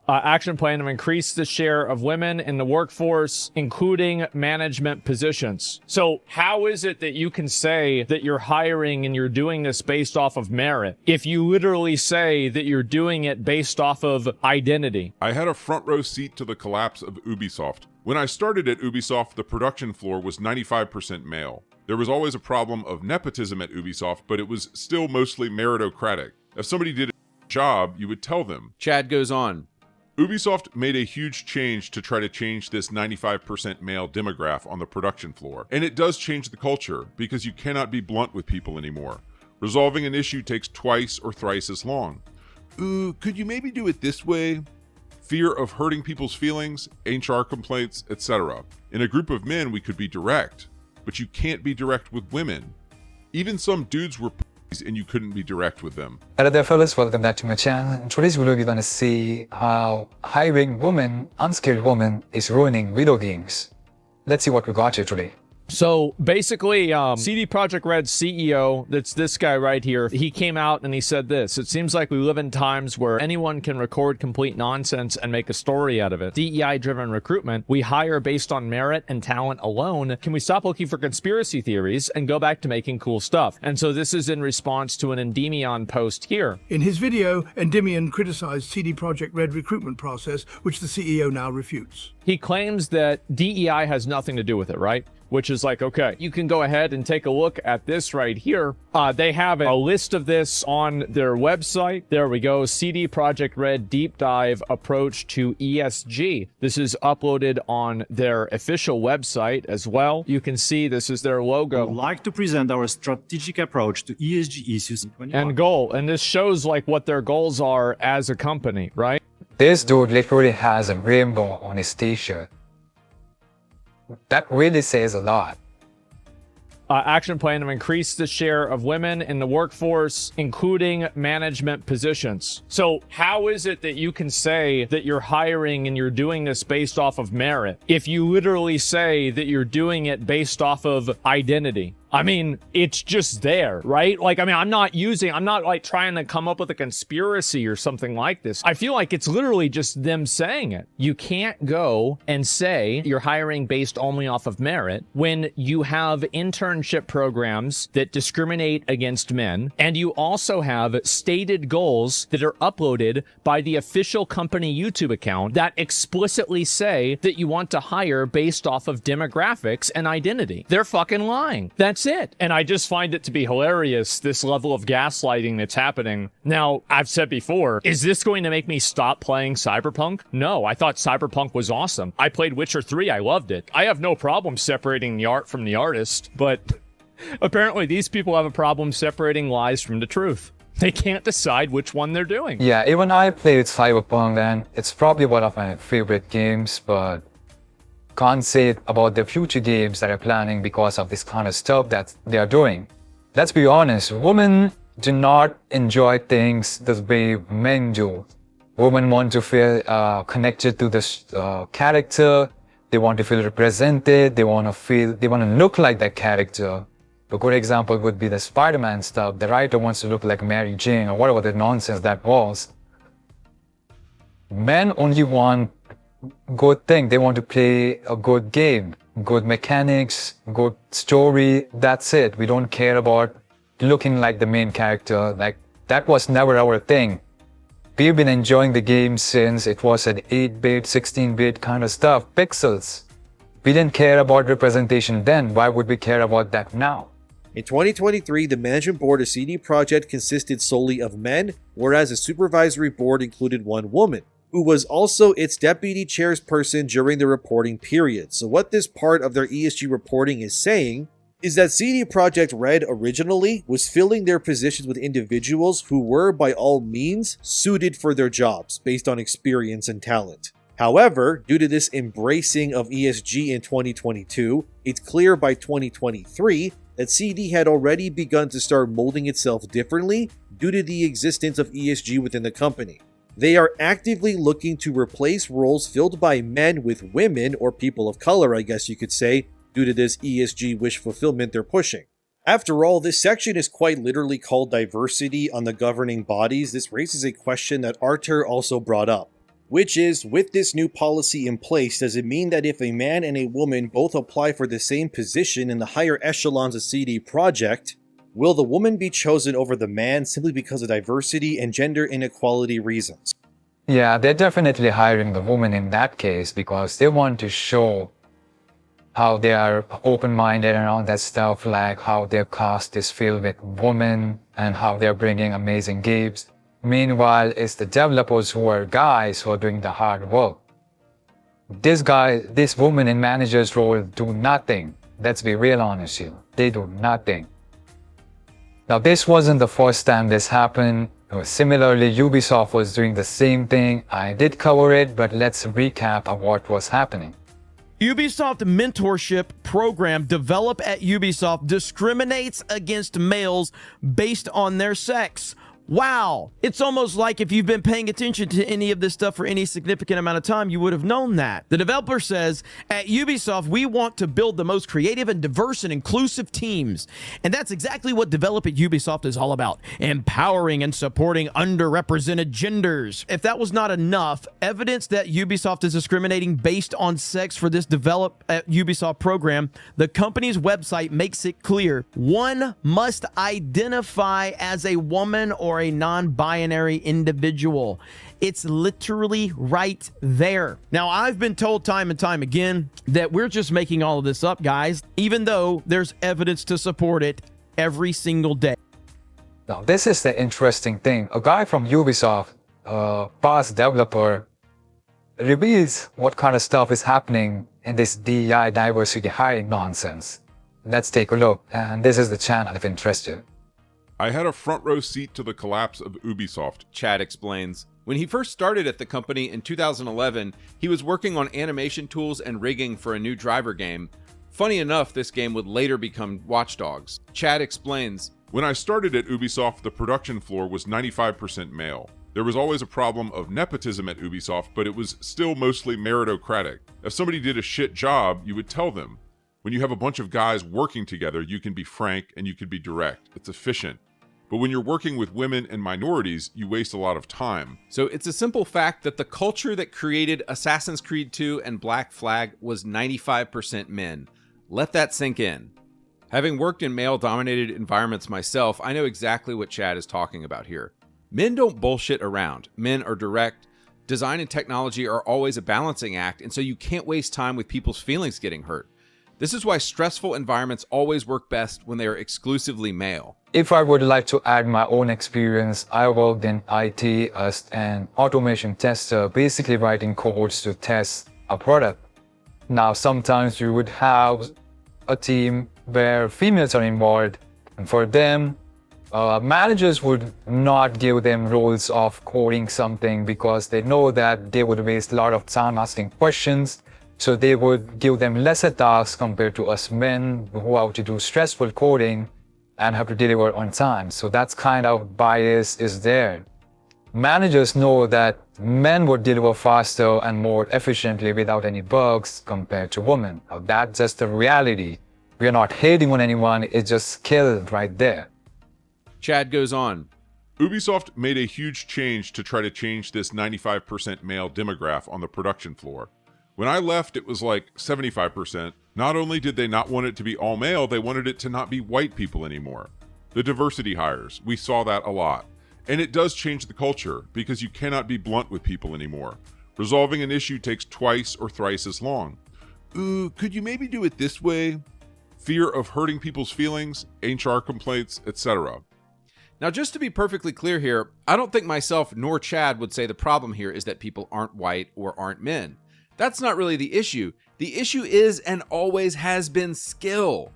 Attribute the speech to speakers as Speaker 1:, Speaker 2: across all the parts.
Speaker 1: Action plan to increase the share of women in the workforce, including management positions. So how is it that you can say that you're hiring and you're doing this based off of merit if you literally say that you're doing it based off of identity?
Speaker 2: I had a front row seat to the collapse of Ubisoft. When I started at Ubisoft, the production floor was 95% male. There was always a problem of nepotism at Ubisoft, but it was still mostly meritocratic. If somebody did a job, you would tell them.
Speaker 3: Chad goes on.
Speaker 2: Ubisoft made a huge change to try to change this 95% male demographic on the production floor. And it does change the culture, because you cannot be blunt with people anymore. Resolving an issue takes twice or thrice as long. Ooh, could you maybe do it this way? Fear of hurting people's feelings, HR complaints, etc. In a group of men, we could be direct, but you can't be direct with women. Even some dudes were and you couldn't be direct with them.
Speaker 4: Hello there fellas, welcome back to my channel. In today's video we're gonna see how hiring women, unskilled women, is ruining video games. Let's see what we got here today.
Speaker 1: So basically, CD Projekt Red's CEO, that's this guy right here, he came out and he said this: it seems like we live in times where anyone can record complete nonsense and make a story out of it. DEI-driven recruitment, we hire based on merit and talent alone. Can we stop looking for conspiracy theories and go back to making cool stuff? And so this is in response to an Endymion post here.
Speaker 5: In his video, Endymion criticized CD Projekt Red recruitment process, which the CEO now refutes.
Speaker 1: He claims that DEI has nothing to do with it, right? Which is like, okay, you can go ahead and take a look at this right here. They have a list of this on their website. There we go. CD Projekt Red Deep Dive Approach to ESG. This is uploaded on their official website as well. You can see this is their logo.
Speaker 6: I'd like to present our strategic approach to ESG issues in 2021.
Speaker 1: And goal. And this shows like what their goals are as a company, right?
Speaker 4: This dude literally has a rainbow on his t-shirt. That really says a lot.
Speaker 1: Action plan to increase the share of women in the workforce, including management positions. So how is it that you can say that you're hiring and you're doing this based off of merit if you literally say that you're doing it based off of identity? I mean, it's just there, right? Like, I mean, I'm not like trying to come up with a conspiracy or something like this. I feel like it's literally just them saying it. You can't go and say you're hiring based only off of merit when you have internship programs that discriminate against men, and you also have stated goals that are uploaded by the official company YouTube account that explicitly say that you want to hire based off of demographics and identity. They're fucking lying. That's it. And I just find it to be hilarious, this level of gaslighting that's happening. Now, I've said before, is this going to make me stop playing Cyberpunk? No, I thought Cyberpunk was awesome. I played Witcher 3, I loved it. I have no problem separating the art from the artist, but apparently these people have a problem separating lies from the truth. They can't decide which one they're doing.
Speaker 4: Yeah, even I played Cyberpunk and it's probably one of my favorite games, but can't say about the future games that are planning because of this kind of stuff that they are doing. Let's be honest, women do not enjoy things the way men do. Women want to feel connected to the character, they want to feel represented, they want to look like that character. A good example would be the Spider-Man stuff. The writer wants to look like Mary Jane or whatever the nonsense that was. Men only want good thing. They want to play a good game, good mechanics, good story. That's it. We don't care about looking like the main character. Like, that was never our thing. We've been enjoying the game since it was an 8-bit, 16-bit kind of stuff, pixels. We didn't care about representation then. Why would we care about that now?
Speaker 7: In 2023, the management board of CD Projekt consisted solely of men, whereas the supervisory board included one woman, who was also its deputy chairperson during the reporting period. So what this part of their ESG reporting is saying is that CD Projekt Red originally was filling their positions with individuals who were by all means suited for their jobs based on experience and talent. However, due to this embracing of ESG in 2022, it's clear by 2023 that CD had already begun to start molding itself differently due to the existence of ESG within the company. They are actively looking to replace roles filled by men with women, or people of color, I guess you could say, due to this ESG wish fulfillment they're pushing. After all, this section is quite literally called diversity on the governing bodies. This raises a question that Artur also brought up. Which is, with this new policy in place, does it mean that if a man and a woman both apply for the same position in the higher echelons of CD Projekt, will the woman be chosen over the man simply because of diversity and gender inequality reasons?
Speaker 4: Yeah, they're definitely hiring the woman in that case because they want to show how they are open-minded and all that stuff, like how their cast is filled with women and how they're bringing amazing games. Meanwhile, it's the developers who are guys who are doing the hard work. This woman in manager's role do nothing. Let's be real honest here. They do nothing. Now, this wasn't the first time this happened. Similarly, Ubisoft was doing the same thing. I did cover it, but let's recap of what was happening.
Speaker 3: Ubisoft mentorship program developed at Ubisoft discriminates against males based on their sex. Wow. It's almost like if you've been paying attention to any of this stuff for any significant amount of time, you would have known that. The developer says, at Ubisoft, we want to build the most creative and diverse and inclusive teams. And that's exactly what Develop at Ubisoft is all about, empowering and supporting underrepresented genders. If that was not enough, evidence that Ubisoft is discriminating based on sex for this Develop at Ubisoft program, the company's website makes it clear one must identify as a woman or a non-binary individual. It's literally right there. Now, I've been told time and time again that we're just making all of this up, guys, even though there's evidence to support it every single day.
Speaker 4: Now, this is the interesting thing. A guy from Ubisoft, past developer, reveals what kind of stuff is happening in this DEI diversity hiring nonsense. Let's take a look, and this is the channel if interested.
Speaker 2: I had a front row seat to the collapse of Ubisoft.
Speaker 8: Chad explains. When he first started at the company in 2011, he was working on animation tools and rigging for a new driver game. Funny enough, this game would later become Watch Dogs. Chad explains.
Speaker 2: When I started at Ubisoft, the production floor was 95% male. There was always a problem of nepotism at Ubisoft, but it was still mostly meritocratic. If somebody did a shit job, you would tell them. When you have a bunch of guys working together, you can be frank and you can be direct. It's efficient. But when you're working with women and minorities, you waste a lot of time.
Speaker 8: So it's a simple fact that the culture that created Assassin's Creed 2 and Black Flag was 95% men. Let that sink in. Having worked in male-dominated environments myself, I know exactly what Chad is talking about here. Men don't bullshit around. Men are direct. Design and technology are always a balancing act, and so you can't waste time with people's feelings getting hurt. This is why stressful environments always work best when they are exclusively male.
Speaker 4: If I would like to add my own experience, I worked in IT as an automation tester, basically writing codes to test a product. Now, sometimes you would have a team where females are involved, and for them, managers would not give them roles of coding something because they know that they would waste a lot of time asking questions. So they would give them lesser tasks compared to us men who have to do stressful coding and have to deliver on time. So that's kind of bias is there. Managers know that men would deliver faster and more efficiently without any bugs compared to women. Now, that's just the reality. We are not hating on anyone, it's just skill right there.
Speaker 8: Chad goes on.
Speaker 2: Ubisoft made a huge change to try to change this 95% male demographic on the production floor. When I left, it was like 75%. Not only did they not want it to be all male, they wanted it to not be white people anymore. The diversity hires, we saw that a lot. And it does change the culture, because you cannot be blunt with people anymore. Resolving an issue takes twice or thrice as long. Ooh, could you maybe do it this way? Fear of hurting people's feelings, HR complaints, etc.
Speaker 8: Now, just to be perfectly clear here, I don't think myself nor Chad would say the problem here is that people aren't white or aren't men. That's not really the issue. The issue is and always has been skill.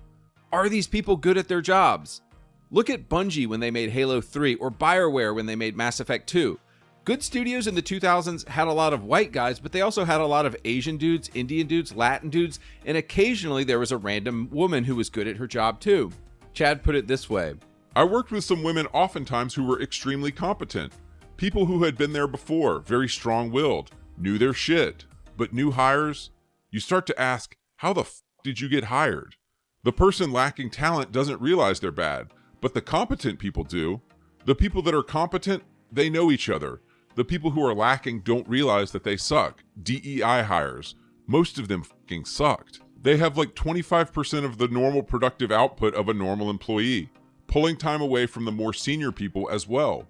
Speaker 8: Are these people good at their jobs? Look at Bungie when they made Halo 3 or BioWare when they made Mass Effect 2. Good studios in the 2000s had a lot of white guys, but they also had a lot of Asian dudes, Indian dudes, Latin dudes, and occasionally there was a random woman who was good at her job too. Chad put it this way.
Speaker 2: I worked with some women oftentimes who were extremely competent. People who had been there before, very strong-willed, knew their shit. But new hires, you start to ask, how the f did you get hired? The person lacking talent doesn't realize they're bad, but the competent people do. The people that are competent, they know each other. The people who are lacking don't realize that they suck. DEI hires, most of them fucking sucked. They have like 25% of the normal productive output of a normal employee, pulling time away from the more senior people as well.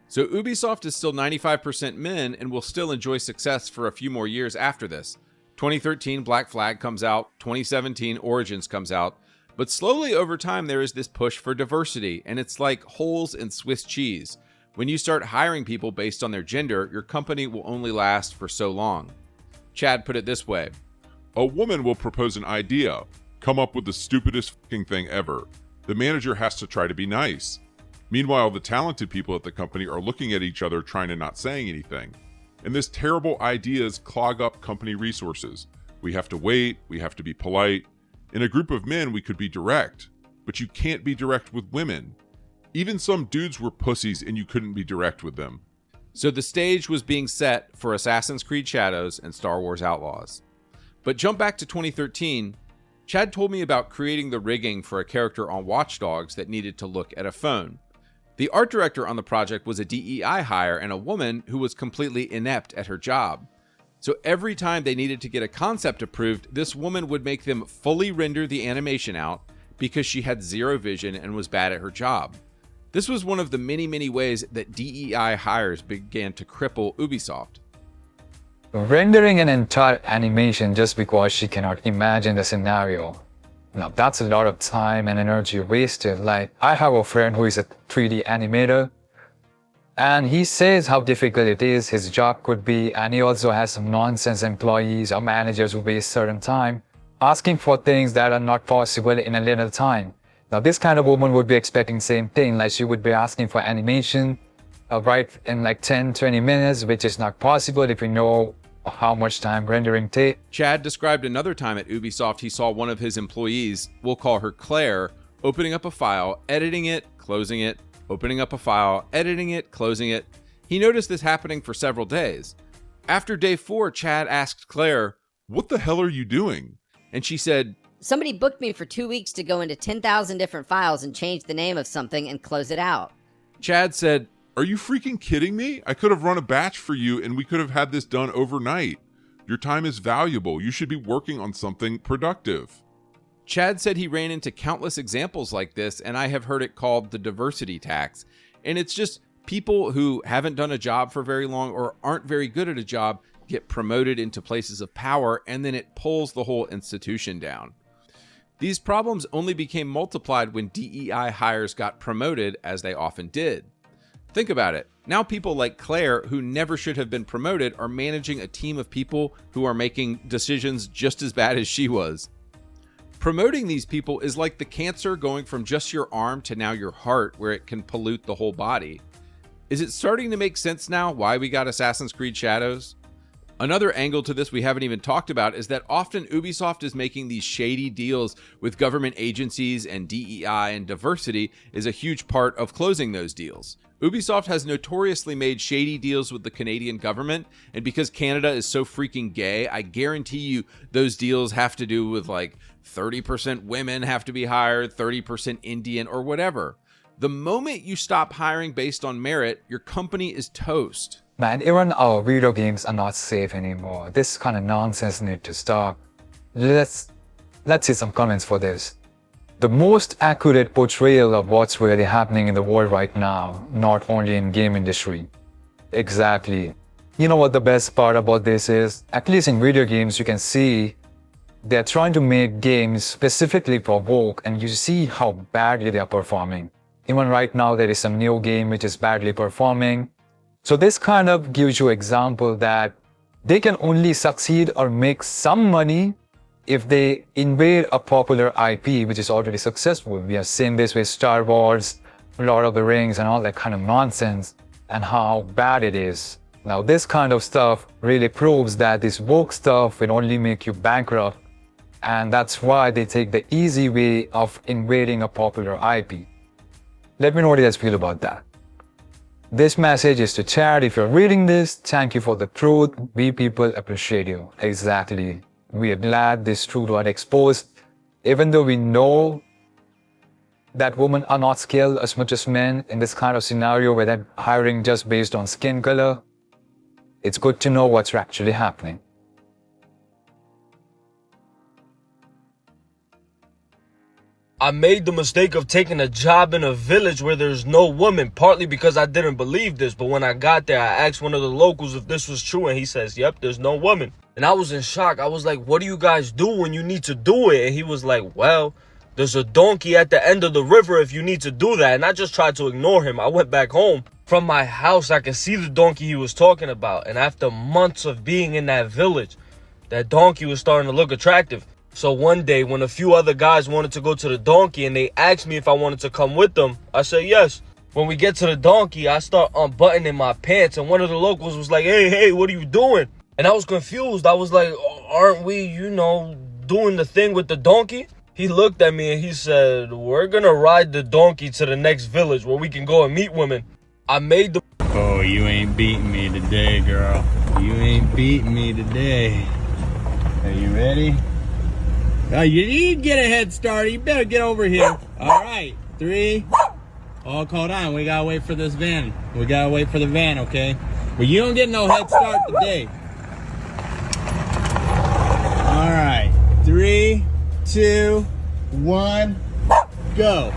Speaker 8: So Ubisoft is still 95% men and will still enjoy success for a few more years after this. 2013 Black Flag comes out, 2017 Origins comes out, but slowly over time there is this push for diversity, and it's like holes in Swiss cheese. When you start hiring people based on their gender, your company will only last for so long. Chad put it this way:
Speaker 2: a woman will propose an idea, come up with the stupidest fucking thing ever. The manager has to try to be nice. Meanwhile, the talented people at the company are looking at each other trying to not saying anything. And this terrible ideas clog up company resources. We have to wait, we have to be polite. In a group of men, we could be direct, but you can't be direct with women. Even some dudes were pussies and you couldn't be direct with them.
Speaker 8: So the stage was being set for Assassin's Creed Shadows and Star Wars Outlaws. But jump back to 2013, Chad told me about creating the rigging for a character on Watch Dogs that needed to look at a phone. The art director on the project was a DEI hire and a woman who was completely inept at her job. So every time they needed to get a concept approved, this woman would make them fully render the animation out because she had zero vision and was bad at her job. This was one of the many ways that DEI hires began to cripple Ubisoft.
Speaker 4: Rendering an entire animation just because she cannot imagine the scenario. Now that's a lot of time and energy wasted. Like, I have a friend who is a 3D animator, and he says how difficult it is, his job could be, and he also has some nonsense employees or managers who waste certain time asking for things that are not possible in a little time. Now this kind of woman would be expecting the same thing, like she would be asking for animation right in like 10-20 minutes, which is not possible if you know how much time rendering takes.
Speaker 8: Chad described another time at Ubisoft he saw one of his employees, we'll call her Claire, opening up a file, editing it, closing it, opening up a file, editing it, closing it. He noticed this happening for several days. After day 4, Chad asked Claire,
Speaker 2: "What the hell are you doing?"
Speaker 8: And she said,
Speaker 9: "Somebody booked me for 2 weeks to go into 10,000 different files and change the name of something and close it out."
Speaker 8: Chad said,
Speaker 2: "Are you freaking kidding me? I could have run a batch for you and we could have had this done overnight. Your time is valuable. You should be working on something productive."
Speaker 8: Chad said he ran into countless examples like this, and I have heard it called the diversity tax. And it's just people who haven't done a job for very long or aren't very good at a job get promoted into places of power, and then it pulls the whole institution down. These problems only became multiplied when DEI hires got promoted, as they often did. Think about it. Now people like Claire, who never should have been promoted, are managing a team of people who are making decisions just as bad as she was. Promoting these people is like the cancer going from just your arm to now your heart, where it can pollute the whole body. Is it starting to make sense now why we got Assassin's Creed Shadows? Another angle to this we haven't even talked about is that often Ubisoft is making these shady deals with government agencies, and DEI and diversity is a huge part of closing those deals. Ubisoft has notoriously made shady deals with the Canadian government, and because Canada is so freaking gay, I guarantee you those deals have to do with like 30% women have to be hired, 30% Indian, or whatever. The moment you stop hiring based on merit, your company is toast.
Speaker 4: Man, even our video games are not safe anymore. This kind of nonsense needs to stop. Let's see some comments for this. The most accurate portrayal of what's really happening in the world right now, not only in game industry. Exactly. You know what the best part about this is? At least in video games, you can see they're trying to make games specifically for woke, and you see how badly they're performing. Even right now, there is some new game which is badly performing. So this kind of gives you an example that they can only succeed or make some money if they invade a popular IP which is already successful. We have seen this with Star Wars, Lord of the Rings, and all that kind of nonsense, and how bad it is. Now this kind of stuff really proves that this woke stuff will only make you bankrupt, and that's why they take the easy way of invading a popular IP. Let me know what you guys feel about that. This message is to Chad. If you're reading this, thank you for the truth. We people appreciate you. Exactly. We are glad this truth was exposed. Even though we know that women are not skilled as much as men in this kind of scenario where they're hiring just based on skin color, It's good to know what's actually happening.
Speaker 10: I made the mistake of taking a job in a village where there's no woman, partly because I didn't believe this, but when I got there, I asked one of the locals if this was true, and he says, yep, there's no woman. And I was in shock. I was like, what do you guys do when you need to do it? And he was like, well, there's a donkey at the end of the river if you need to do that. And I just tried to ignore him. I went back home. From my house, I could see the donkey he was talking about. And after months of being in that village, that donkey was starting to look attractive. So one day when a few other guys wanted to go to the donkey and they asked me if I wanted to come with them, I said yes. When we get to the donkey, I start unbuttoning my pants and one of the locals was like, hey, what are you doing? And I was confused. I was like, aren't we, doing the thing with the donkey? He looked at me and he said, we're gonna ride the donkey to the next village where we can go and meet women. I made the...
Speaker 11: Oh, you ain't beating me today, girl. You ain't beating me today. Are you ready? Oh, you need to get a head start. You better get over here. All right, 3. Oh, hold on. We gotta wait for this van. We gotta wait for the van, okay? But you don't get no head start today. All right, 3, 2, 1, go.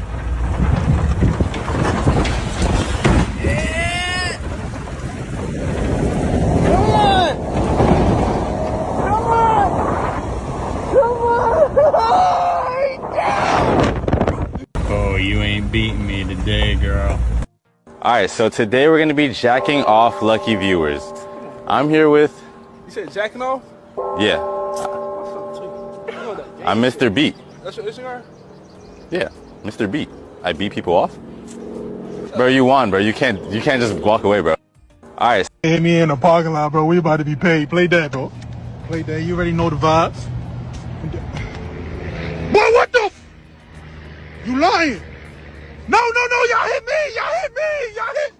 Speaker 11: Oh, you ain't beating me today, girl.
Speaker 12: Alright, so today we're gonna be jacking off lucky viewers. I'm here with...
Speaker 13: You said jacking off?
Speaker 12: Yeah. I'm Mr. Beat.
Speaker 13: That's your Instagram?
Speaker 12: Yeah, Mr. Beat. I beat people off. Bro, you won, bro. You can't just walk away, bro. Alright.
Speaker 14: Hit me in the parking lot, bro. We about to be paid. Play that, bro. Play that. You already know the vibes. Boy, what the f? You lying? No, y'all hit me! Y'all hit me! Y'all hit...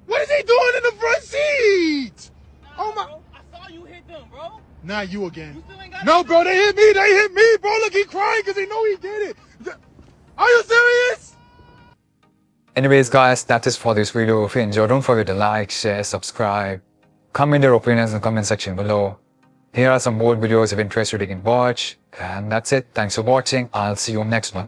Speaker 14: What is he doing in the front seat? Oh my... I saw you hit them, bro. Not you again. You still ain't got no, bro, they hit me, bro. Look, he crying because they know he did it. Are you serious?
Speaker 4: Anyways, guys, that is for this video. If you enjoyed, don't forget to like, share, subscribe. Comment your opinions in the comment section below. Here are some more videos of interest you can watch. And that's it. Thanks for watching. I'll see you on the next one.